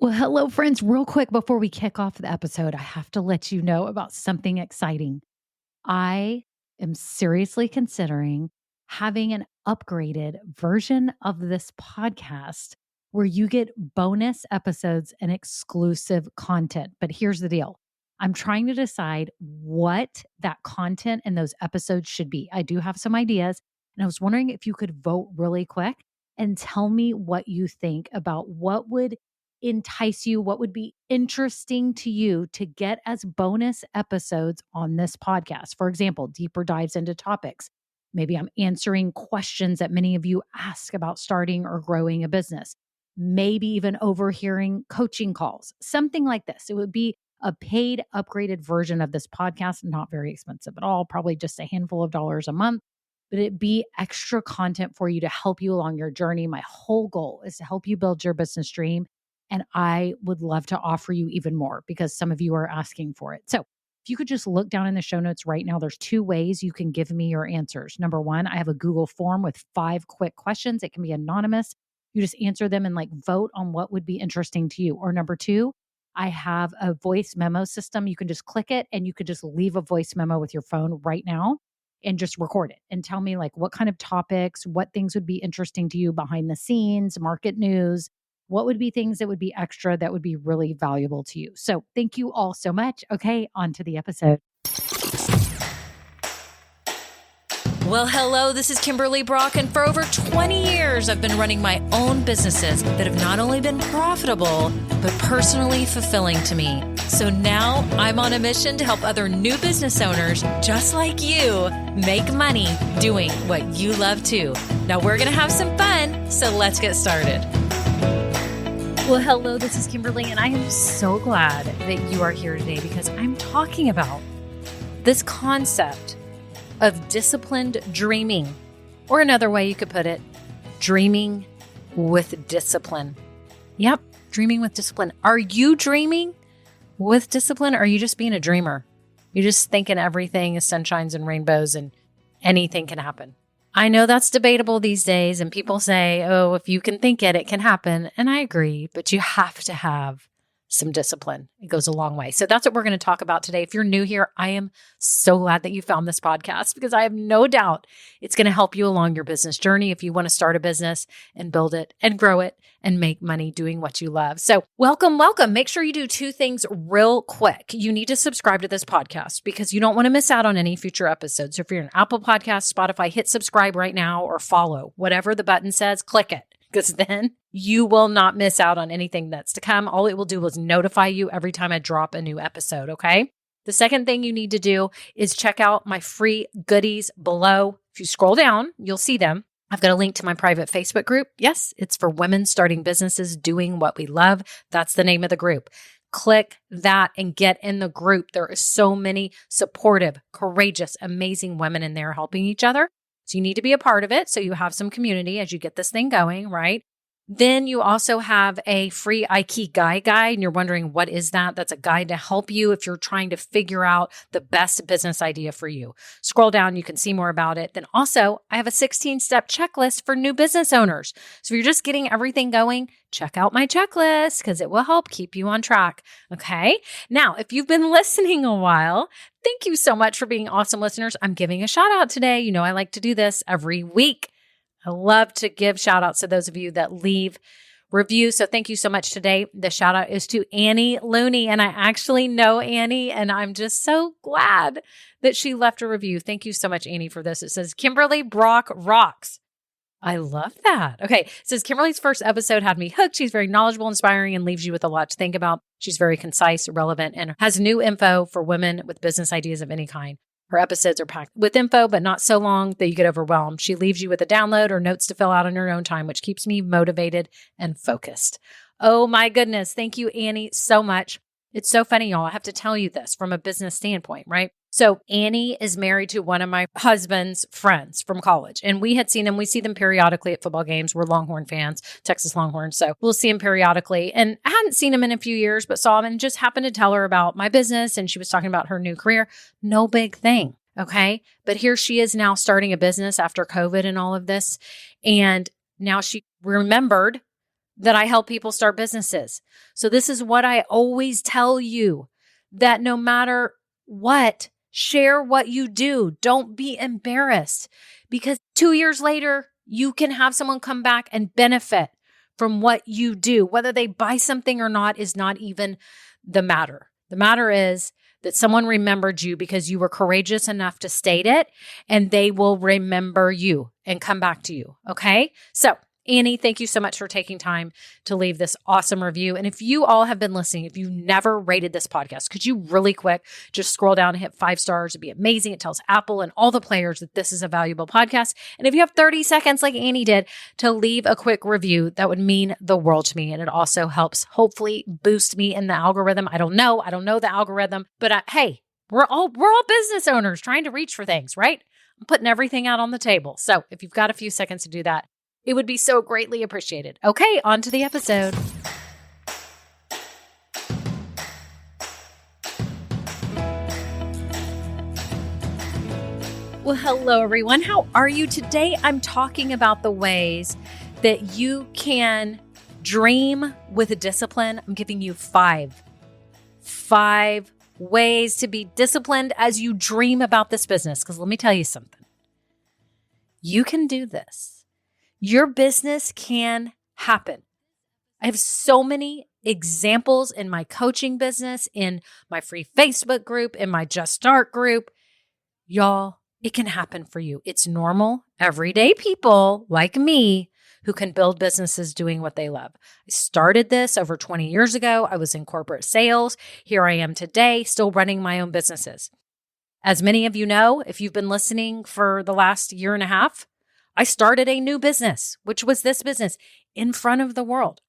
Well, hello, friends. Real quick before we kick off the episode, I have to let you know about something exciting. I am seriously considering having an upgraded version of this podcast where you get bonus episodes and exclusive content. But here's the deal, I'm trying to decide what that content and those episodes should be. I do have some ideas, and I was wondering if you could vote really quick and tell me what you think about what would entice you, what would be interesting to you to get as bonus episodes on this podcast. For example, deeper dives into topics. Maybe I'm answering questions that many of you ask about starting or growing a business. Maybe even overhearing coaching calls, something like this. It would be a paid, upgraded version of this podcast, not very expensive at all, probably just a handful of dollars a month, but it be extra content for you to help you along your journey. My whole goal is to help you build your business dream. And I would love to offer you even more because some of you are asking for it. So if you could just look down in the show notes right now, there's two ways you can give me your answers. Number one, I have a Google form with 5 quick questions. It can be anonymous. You just answer them and vote on what would be interesting to you. Or number two, I have a voice memo system. You can just click it and you could just leave a voice memo with your phone right now and just record it and tell me what kind of topics, what things would be interesting to you behind the scenes, market news, what would be things that would be extra that would be really valuable to you. So thank you all so much. Okay, on to the episode. Well, hello, this is Kimberly Brock, and for over 20 years, I've been running my own businesses that have not only been profitable, but personally fulfilling to me. So now I'm on a mission to help other new business owners just like you make money doing what you love too. Now we're going to have some fun, so let's get started. Well, hello, this is Kimberly, and I am so glad that you are here today because I'm talking about this concept of disciplined dreaming, or another way you could put it, dreaming with discipline. Yep, dreaming with discipline. Are you dreaming with discipline, or are you just being a dreamer? You're just thinking everything is sunshines and rainbows and anything can happen. I know that's debatable these days, and people say, oh, if you can think it, it can happen. And I agree, but you have to have some discipline. It goes a long way. So that's what we're going to talk about today. If you're new here, I am so glad that you found this podcast because I have no doubt it's going to help you along your business journey if you want to start a business and build it and grow it and make money doing what you love. So welcome. Make sure you do 2 things real quick. You need to subscribe to this podcast because you don't want to miss out on any future episodes. So if you're an Apple Podcast, Spotify, hit subscribe right now or follow. Whatever the button says, click it. Because then you will not miss out on anything that's to come. All it will do is notify you every time I drop a new episode, okay? The second thing you need to do is check out my free goodies below. If you scroll down, you'll see them. I've got a link to my private Facebook group. Yes, it's for women starting businesses doing what we love. That's the name of the group. Click that and get in the group. There are so many supportive, courageous, amazing women in there helping each other. So you need to be a part of it so you have some community as you get this thing going, right? Then you also have a free Ikigai guide, and you're wondering, what is that? That's a guide to help you if you're trying to figure out the best business idea for you. Scroll down, you can see more about it. Then also, I have a 16-step checklist for new business owners. So if you're just getting everything going, check out my checklist because it will help keep you on track. Okay. Now, if you've been listening a while, thank you so much for being awesome listeners. I'm giving a shout out today. You know, I like to do this every week. I love to give shout outs to those of you that leave reviews. So thank you so much today. The shout out is to Annie Looney. And I actually know Annie, and I'm just so glad that she left a review. Thank you so much, Annie, for this. It says, Kimberly Brock rocks. I love that. Okay. It says, Kimberly's first episode had me hooked. She's very knowledgeable, inspiring, and leaves you with a lot to think about. She's very concise, relevant, and has new info for women with business ideas of any kind. Her episodes are packed with info, but not so long that you get overwhelmed. She leaves you with a download or notes to fill out on your own time, which keeps me motivated and focused. Oh my goodness. Thank you, Annie, so much. It's so funny, y'all. I have to tell you this from a business standpoint, right? So Annie is married to one of my husband's friends from college, and we had seen them. We see them periodically at football games. We're Longhorn fans, Texas Longhorns. So we'll see him periodically. And I hadn't seen him in a few years, but saw him and just happened to tell her about my business. And she was talking about her new career. No big thing. Okay. But here she is now starting a business after COVID and all of this. And now she remembered that I help people start businesses. So this is what I always tell you, that no matter what, share what you do. Don't be embarrassed, because 2 years later, you can have someone come back and benefit from what you do. Whether they buy something or not is not even the matter. The matter is that someone remembered you because you were courageous enough to state it, and they will remember you and come back to you. Okay? So, Annie, thank you so much for taking time to leave this awesome review. And if you all have been listening, if you've never rated this podcast, could you really quick just scroll down and hit 5 stars? It'd be amazing. It tells Apple and all the players that this is a valuable podcast. And if you have 30 seconds like Annie did to leave a quick review, that would mean the world to me. And it also helps hopefully boost me in the algorithm. I don't know the algorithm, but hey, we're all business owners trying to reach for things, right? I'm putting everything out on the table. So if you've got a few seconds to do that, it would be so greatly appreciated. Okay, on to the episode. Well, hello, everyone. How are you today? I'm talking about the ways that you can dream with discipline. I'm giving you five ways to be disciplined as you dream about this business. Because let me tell you something. You can do this. Your business can happen. I have so many examples in my coaching business, in my free Facebook group, in my Just Start group. Y'all, it can happen for you. It's normal, everyday people like me who can build businesses doing what they love. I started this over 20 years ago. I was in corporate sales. Here I am today, still running my own businesses. As many of you know, if you've been listening for the last year and a half, I started a new business, which was this business, in front of the world.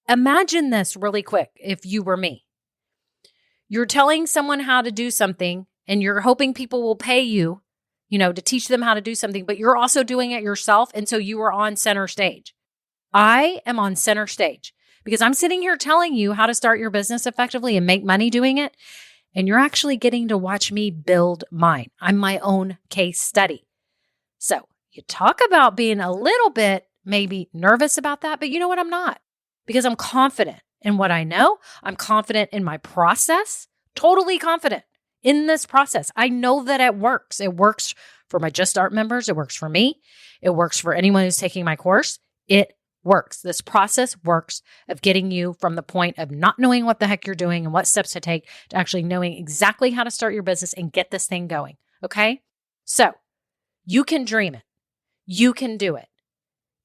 Imagine this really quick if you were me. You're telling someone how to do something and you're hoping people will pay you, to teach them how to do something, but you're also doing it yourself. And so you are on center stage. I am on center stage because I'm sitting here telling you how to start your business effectively and make money doing it. And you're actually getting to watch me build mine. I'm my own case study. So, you talk about being a little bit maybe nervous about that, but you know what? I'm not, because I'm confident in what I know. I'm confident in my process, totally confident in this process. I know that it works. It works for my Just Start members. It works for me. It works for anyone who's taking my course. It works. This process works of getting you from the point of not knowing what the heck you're doing and what steps to take to actually knowing exactly how to start your business and get this thing going. Okay? So you can dream it. You can do it.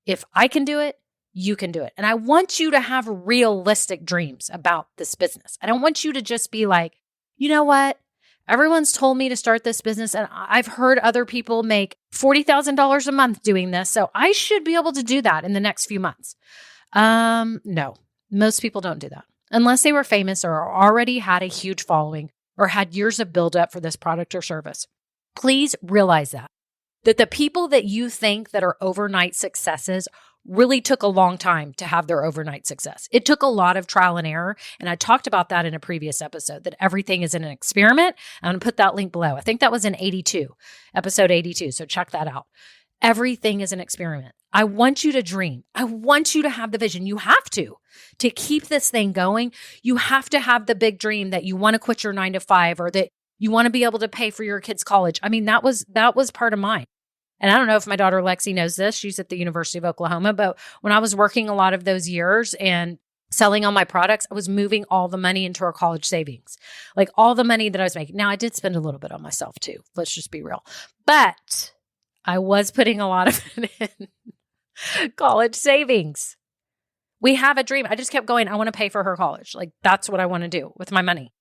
If I can do it, you can do it. And I want you to have realistic dreams about this business. I don't want you to just be like, you know what? Everyone's told me to start this business and I've heard other people make $40,000 a month doing this. So I should be able to do that in the next few months. No, most people don't do that unless they were famous or already had a huge following or had years of buildup for this product or service. Please realize that the people that you think that are overnight successes really took a long time to have their overnight success. It took a lot of trial and error. And I talked about that in a previous episode, that everything is an experiment. I'm going to put that link below. I think that was in episode 82. So check that out. Everything is an experiment. I want you to dream. I want you to have the vision. You have to keep this thing going. You have to have the big dream that you want to quit your 9-to-5 or that you want to be able to pay for your kids' college. I mean, that was part of mine. And I don't know if my daughter Lexi knows this. She's at the University of Oklahoma. But when I was working a lot of those years and selling all my products, I was moving all the money into our college savings, like all the money that I was making. Now, I did spend a little bit on myself too. Let's just be real. But I was putting a lot of it in college savings. We have a dream. I just kept going. I want to pay for her college. Like, that's what I want to do with my money.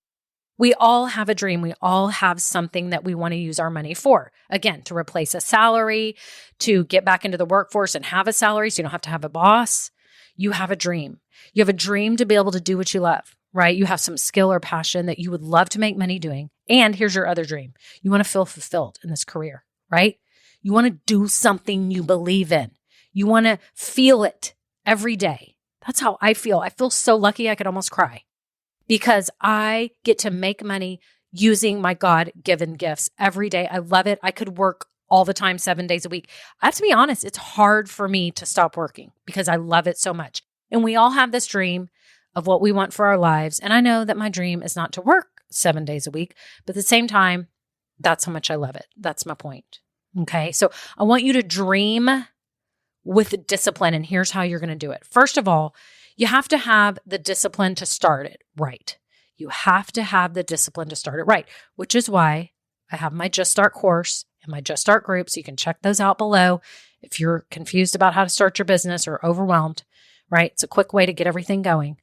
We all have a dream. We all have something that we want to use our money for. Again, to replace a salary, to get back into the workforce and have a salary so you don't have to have a boss. You have a dream. You have a dream to be able to do what you love, right? You have some skill or passion that you would love to make money doing. And here's your other dream. You want to feel fulfilled in this career, right? You want to do something you believe in. You want to feel it every day. That's how I feel. I feel so lucky I could almost cry. Because I get to make money using my God-given gifts every day. I love it. I could work all the time, 7 days a week. I have to be honest, it's hard for me to stop working because I love it so much. And we all have this dream of what we want for our lives. And I know that my dream is not to work 7 days a week, but at the same time, that's how much I love it. That's my point. Okay. So I want you to dream with discipline. And here's how you're going to do it. First of all, you have to have the discipline to start it right. You have to have the discipline to start it right, which is why I have my Just Start course and my Just Start group. So you can check those out below if you're confused about how to start your business or overwhelmed, right? It's a quick way to get everything going.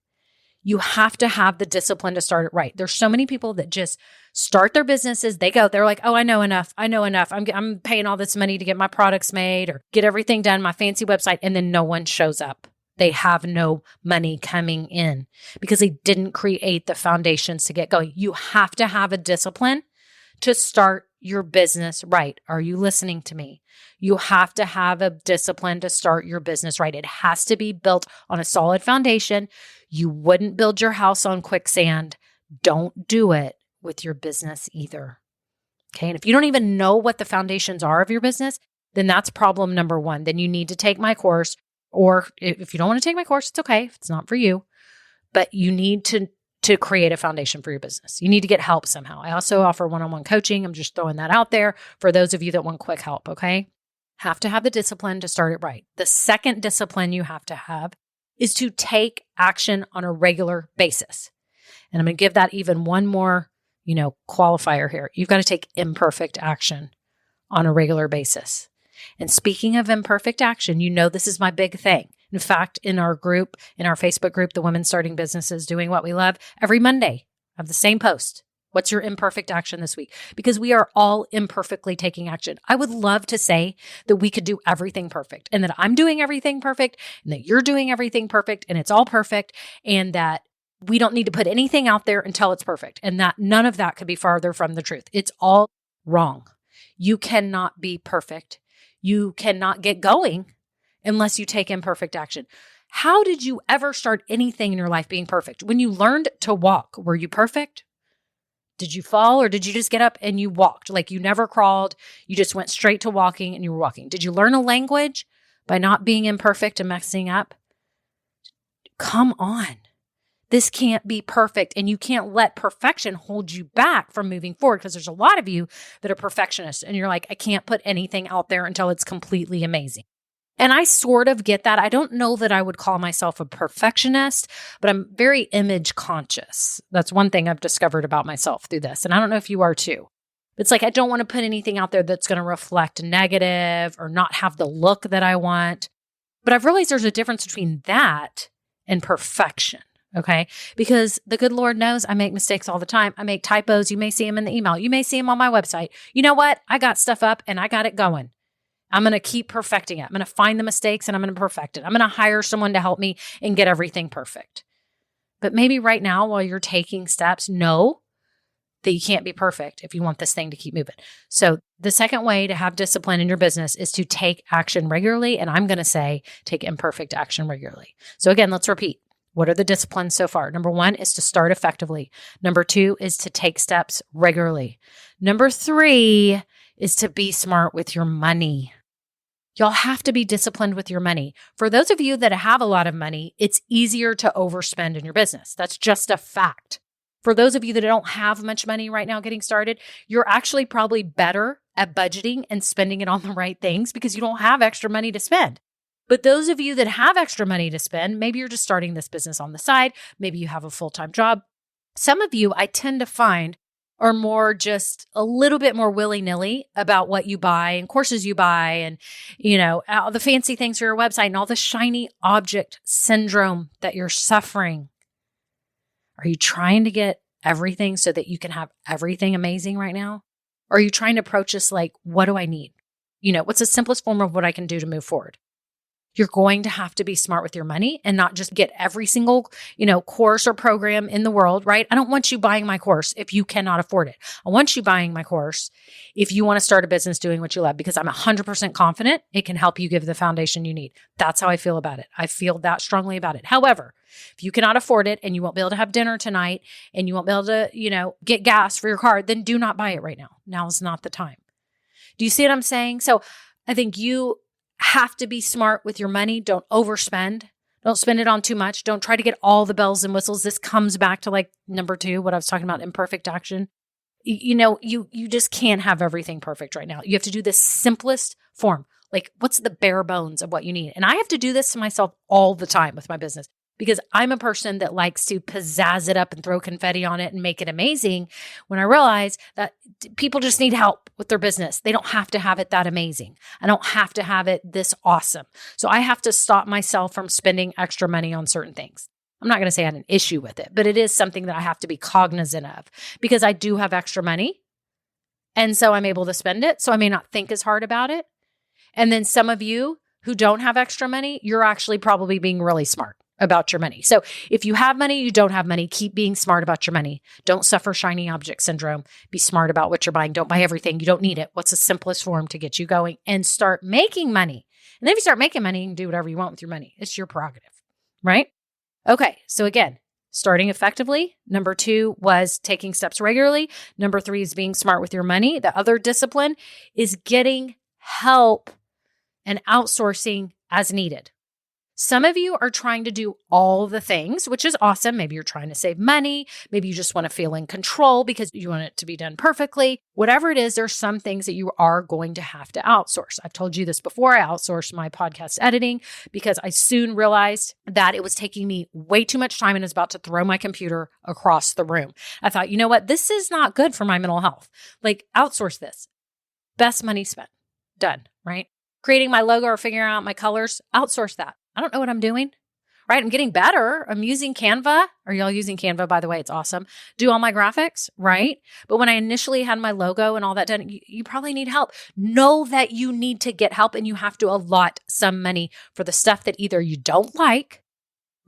You have to have the discipline to start it right. There's so many people that just start their businesses. They're like, oh, I know enough. I'm paying all this money to get my products made or get everything done, my fancy website. And then no one shows up. They have no money coming in because they didn't create the foundations to get going. You have to have a discipline to start your business right. Are you listening to me? You have to have a discipline to start your business right. It has to be built on a solid foundation. You wouldn't build your house on quicksand. Don't do it with your business either. Okay. And if you don't even know what the foundations are of your business, then that's problem number one. Then you need to take my course. Or if you don't want to take my course, it's okay if it's not for you. But you need to create a foundation for your business. You need to get help somehow. I also offer one-on-one coaching. I'm just throwing that out there for those of you that want quick help, okay? Have to have the discipline to start it right. The second discipline you have to have is to take action on a regular basis. And I'm going to give that even one more, qualifier here. You've got to take imperfect action on a regular basis. And speaking of imperfect action, this is my big thing. In fact, in our group, in our Facebook group, the Women Starting Businesses Doing What We Love, every Monday I have the same post. What's your imperfect action this week? Because we are all imperfectly taking action. I would love to say that we could do everything perfect and that I'm doing everything perfect and that you're doing everything perfect and it's all perfect and that we don't need to put anything out there until it's perfect and that none of that could be farther from the truth. It's all wrong. You cannot be perfect. You cannot get going unless you take imperfect action. How did you ever start anything in your life being perfect? When you learned to walk, were you perfect? Did you fall or did you just get up and you walked? Like you never crawled, you just went straight to walking and you were walking. Did you learn a language by not being imperfect and messing up? Come on. This can't be perfect and you can't let perfection hold you back from moving forward because there's a lot of you that are perfectionists and you're like, I can't put anything out there until it's completely amazing. And I sort of get that. I don't know that I would call myself a perfectionist, but I'm very image conscious. That's one thing I've discovered about myself through this. And I don't know if you are too. It's like I don't want to put anything out there that's going to reflect negative or not have the look that I want. But I've realized there's a difference between that and perfection. Okay. Because the good Lord knows I make mistakes all the time. I make typos. You may see them in the email. You may see them on my website. You know what? I got stuff up and I got it going. I'm going to keep perfecting it. I'm going to find the mistakes and I'm going to perfect it. I'm going to hire someone to help me and get everything perfect. But maybe right now, while you're taking steps, know that you can't be perfect if you want this thing to keep moving. So the second way to have discipline in your business is to take action regularly. And I'm going to say take imperfect action regularly. So again, let's repeat. What are the disciplines so far? Number 1 is to start effectively. Number 2 is to take steps regularly. Number 3 is to be smart with your money. Y'all have to be disciplined with your money. For those of you that have a lot of money, it's easier to overspend in your business. That's just a fact. For those of you that don't have much money right now getting started, you're actually probably better at budgeting and spending it on the right things because you don't have extra money to spend. But those of you that have extra money to spend, maybe you're just starting this business on the side. Maybe you have a full-time job. Some of you, I tend to find, are more just a little bit more willy-nilly about what you buy and courses you buy and, all the fancy things for your website and all the shiny object syndrome that you're suffering. Are you trying to get everything so that you can have everything amazing right now? Or are you trying to approach this like, what do I need? What's the simplest form of what I can do to move forward? You're going to have to be smart with your money and not just get every single, course or program in the world, right? I don't want you buying my course if you cannot afford it. I want you buying my course if you want to start a business doing what you love, because I'm 100% confident it can help you give the foundation you need. That's how I feel about it. I feel that strongly about it. However, if you cannot afford it and you won't be able to have dinner tonight and you won't be able to, get gas for your car, then do not buy it right now. Now is not the time. Do you see what I'm saying? So I think you have to be smart with your money. Don't overspend. Don't spend it on too much. Don't try to get all the bells and whistles. This comes back to like number 2, what I was talking about, imperfect action. You just can't have everything perfect right now. You have to do the simplest form. Like, what's the bare bones of what you need? And I have to do this to myself all the time with my business because I'm a person that likes to pizzazz it up and throw confetti on it and make it amazing when I realize that people just need help with their business. They don't have to have it that amazing. I don't have to have it this awesome. So I have to stop myself from spending extra money on certain things. I'm not going to say I had an issue with it, but it is something that I have to be cognizant of because I do have extra money. And so I'm able to spend it. So I may not think as hard about it. And then some of you who don't have extra money, you're actually probably being really smart about your money. So if you have money, you don't have money, keep being smart about your money. Don't suffer shiny object syndrome. Be smart about what you're buying. Don't buy everything. You don't need it. What's the simplest form to get you going and start making money? And then if you start making money, you can do whatever you want with your money. It's your prerogative, right? Okay. So again, starting effectively. Number 2 was taking steps regularly. Number 3 is being smart with your money. The other discipline is getting help and outsourcing as needed. Some of you are trying to do all the things, which is awesome. Maybe you're trying to save money. Maybe you just want to feel in control because you want it to be done perfectly. Whatever it is, there's some things that you are going to have to outsource. I've told you this before. I outsourced my podcast editing because I soon realized that it was taking me way too much time and I was about to throw my computer across the room. I thought, you know what? This is not good for my mental health. Like, outsource this. Best money spent. Done, right? Creating my logo or figuring out my colors, outsource that. I don't know what I'm doing, right? I'm getting better. I'm using Canva. Are y'all using Canva, by the way? It's awesome. Do all my graphics, right? But when I initially had my logo and all that done, you probably need help. Know that you need to get help and you have to allot some money for the stuff that either you don't like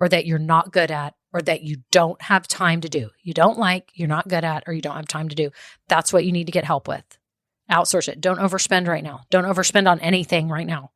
or that you're not good at or that you don't have time to do. You don't like, you're not good at, or you don't have time to do. That's what you need to get help with. Outsource it. Don't overspend right now. Don't overspend on anything right now.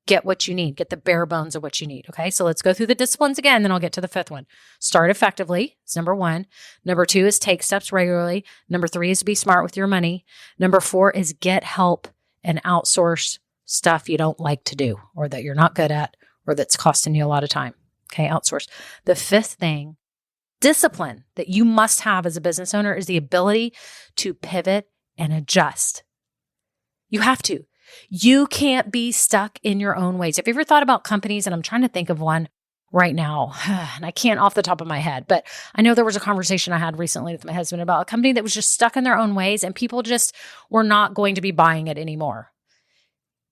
Get what you need. Get the bare bones of what you need. Okay. So let's go through the disciplines again. Then I'll get to the 5th one. Start effectively. It's number 1. Number 2 is take steps regularly. Number 3 is be smart with your money. Number 4 is get help and outsource stuff you don't like to do or that you're not good at or that's costing you a lot of time. Okay. Outsource. The 5th thing, discipline that you must have as a business owner is the ability to pivot and adjust. You have to. You can't be stuck in your own ways. Have you ever thought about companies? And I'm trying to think of one right now, and I can't off the top of my head, but I know there was a conversation I had recently with my husband about a company that was just stuck in their own ways and people just were not going to be buying it anymore.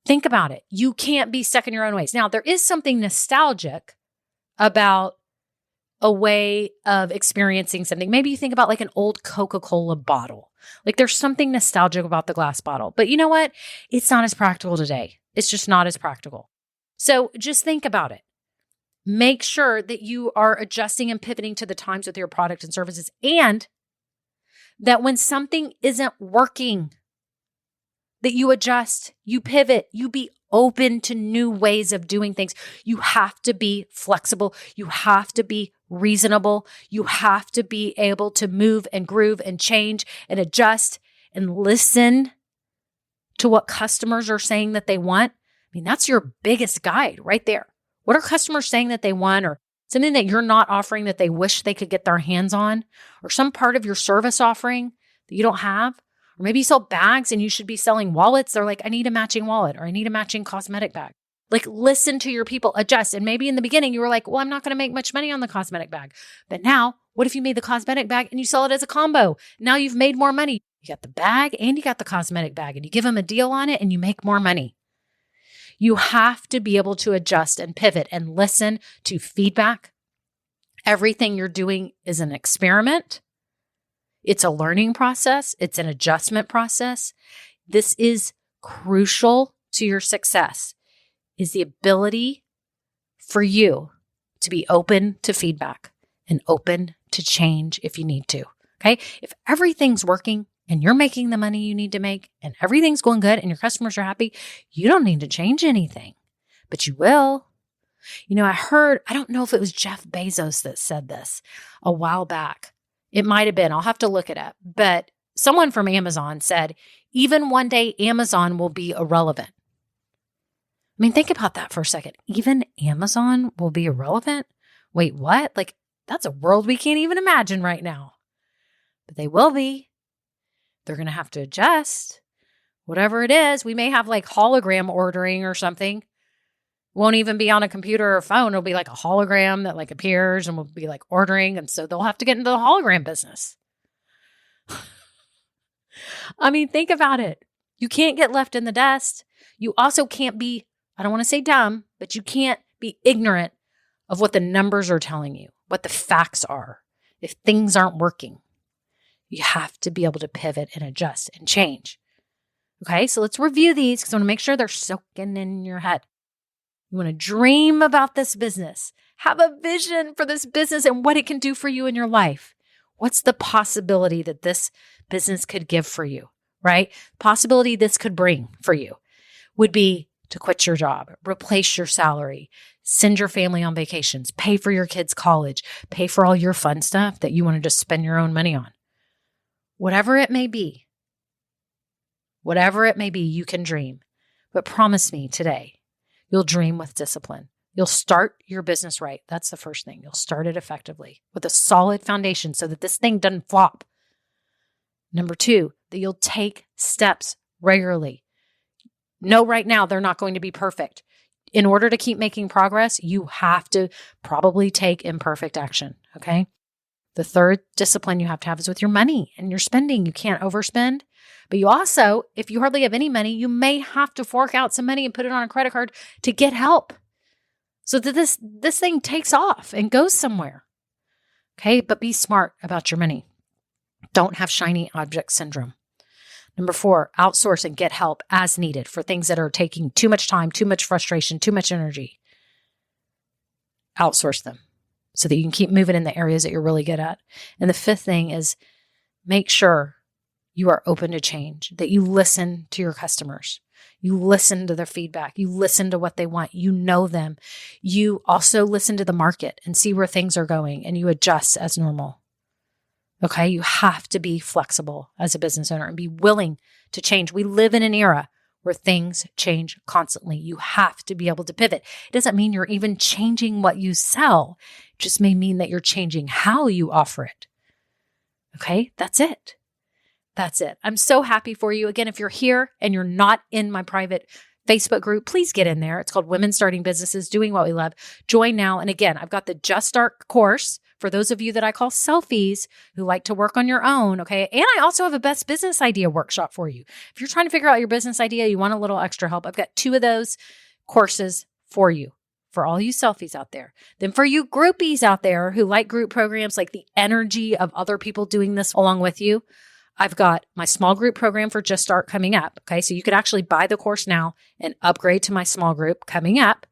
Think about it. You can't be stuck in your own ways. Now, there is something nostalgic about a way of experiencing something. Maybe you think about like an old Coca-Cola bottle. Like there's something nostalgic about the glass bottle. But you know what? It's not as practical today. It's just not as practical. So just think about it. Make sure that you are adjusting and pivoting to the times with your product and services, and that when something isn't working, that you adjust, you pivot, you be open to new ways of doing things. You have to be flexible. You have to be reasonable. You have to be able to move and groove and change and adjust and listen to what customers are saying that they want. I mean, that's your biggest guide right there. What are customers saying that they want, or something that you're not offering that they wish they could get their hands on, or some part of your service offering that you don't have? Or maybe you sell bags and you should be selling wallets. They're like, I need a matching wallet, or I need a matching cosmetic bag. Like, listen to your people, adjust. And maybe in the beginning you were like, well, I'm not going to make much money on the cosmetic bag. But now, what if you made the cosmetic bag and you sell it as a combo? Now you've made more money. You got the bag and you got the cosmetic bag, and you give them a deal on it and you make more money. You have to be able to adjust and pivot and listen to feedback. Everything you're doing is an experiment. It's a learning process. It's an adjustment process. This is crucial to your success, is the ability for you to be open to feedback and open to change if you need to. Okay. If everything's working and you're making the money you need to make and everything's going good and your customers are happy, you don't need to change anything, but you will. You know, I don't know if it was Jeff Bezos that said this a while back. It might have been. I'll have to look it up. But someone from Amazon said, even one day Amazon will be irrelevant. mean, think about that for a second. Even Amazon will be irrelevant? Wait, what? Like, that's a world we can't even imagine right now. But they will be. They're going to have to adjust. Whatever it is, we may have like hologram ordering or something. Won't even be on a computer or phone. It'll be like a hologram that like appears and we'll be like ordering. And so they'll have to get into the hologram business. I mean, think about it. You can't get left in the dust. You also can't be, I don't want to say dumb, but you can't be ignorant of what the numbers are telling you, what the facts are. If things aren't working, you have to be able to pivot and adjust and change. Okay, so let's review these because I want to make sure they're soaking in your head. You want to dream about this business. Have a vision for this business and what it can do for you in your life. What's the possibility that this business could give for you, right? Possibility this could bring for you would be to quit your job, replace your salary, send your family on vacations, pay for your kids' college, pay for all your fun stuff that you want to just spend your own money on. Whatever it may be, you can dream. But promise me today, you'll dream with discipline. You'll start your business right. That's the first thing. You'll start it effectively with a solid foundation so that this thing doesn't flop. Number 2, that you'll take steps regularly. No, right now, they're not going to be perfect. In order to keep making progress, you have to probably take imperfect action, okay? The third discipline you have to have is with your money and your spending. You can't overspend. But you also, if you hardly have any money, you may have to fork out some money and put it on a credit card to get help so that this thing takes off and goes somewhere. Okay, but be smart about your money. Don't have shiny object syndrome. Number 4, outsource and get help as needed for things that are taking too much time, too much frustration, too much energy. Outsource them so that you can keep moving in the areas that you're really good at. And the 5th thing is make sure you are open to change, that you listen to your customers. You listen to their feedback. You listen to what they want. You know them. You also listen to the market and see where things are going and you adjust as normal. Okay, you have to be flexible as a business owner and be willing to change. We live in an era where things change constantly. You have to be able to pivot. It doesn't mean you're even changing what you sell. It just may mean that you're changing how you offer it. Okay, that's it. That's it. I'm so happy for you. Again, if you're here and you're not in my private Facebook group, please get in there. It's called Women Starting Businesses, Doing What We Love. Join now. And again, I've got the Just Start course for those of you that I call selfies who like to work on your own, okay? And I also have a best business idea workshop for you. If you're trying to figure out your business idea, you want a little extra help, I've got 2 of those courses for you, for all you selfies out there. Then for you groupies out there who like group programs, like the energy of other people doing this along with you, I've got my small group program for Just Start coming up, okay? So you could actually buy the course now and upgrade to my small group coming up.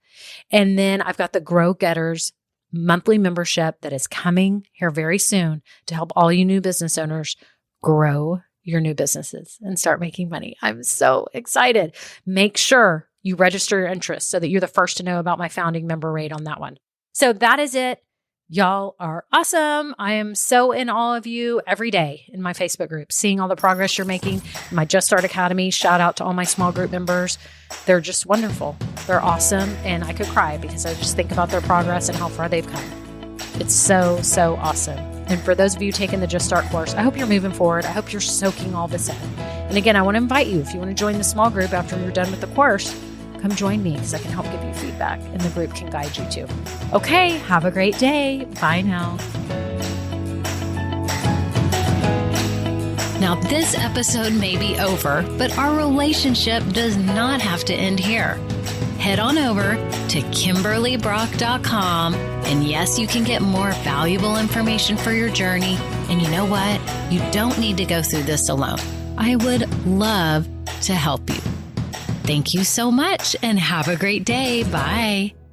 And then I've got the Grow Getters monthly membership that is coming here very soon to help all you new business owners grow your new businesses and start making money. I'm so excited. Make sure you register your interest so that you're the first to know about my founding member rate on that one. So that is it. Y'all are awesome. I am so in awe of you every day in my Facebook group, seeing all the progress you're making. My Just Start Academy, shout out to all my small group members. They're just wonderful. They're awesome. And I could cry because I just think about their progress and how far they've come. It's so, so awesome. And for those of you taking the Just Start course, I hope you're moving forward. I hope you're soaking all this in. And again, I want to invite you, if you want to join the small group after you're done with the course, come join me because I can help give you feedback and the group can guide you too. Okay, have a great day. Bye now. Now, this episode may be over, but our relationship does not have to end here. Head on over to KimberlyBrock.com, and yes, you can get more valuable information for your journey. And you know what? You don't need to go through this alone. I would love to help you. Thank you so much and have a great day. Bye.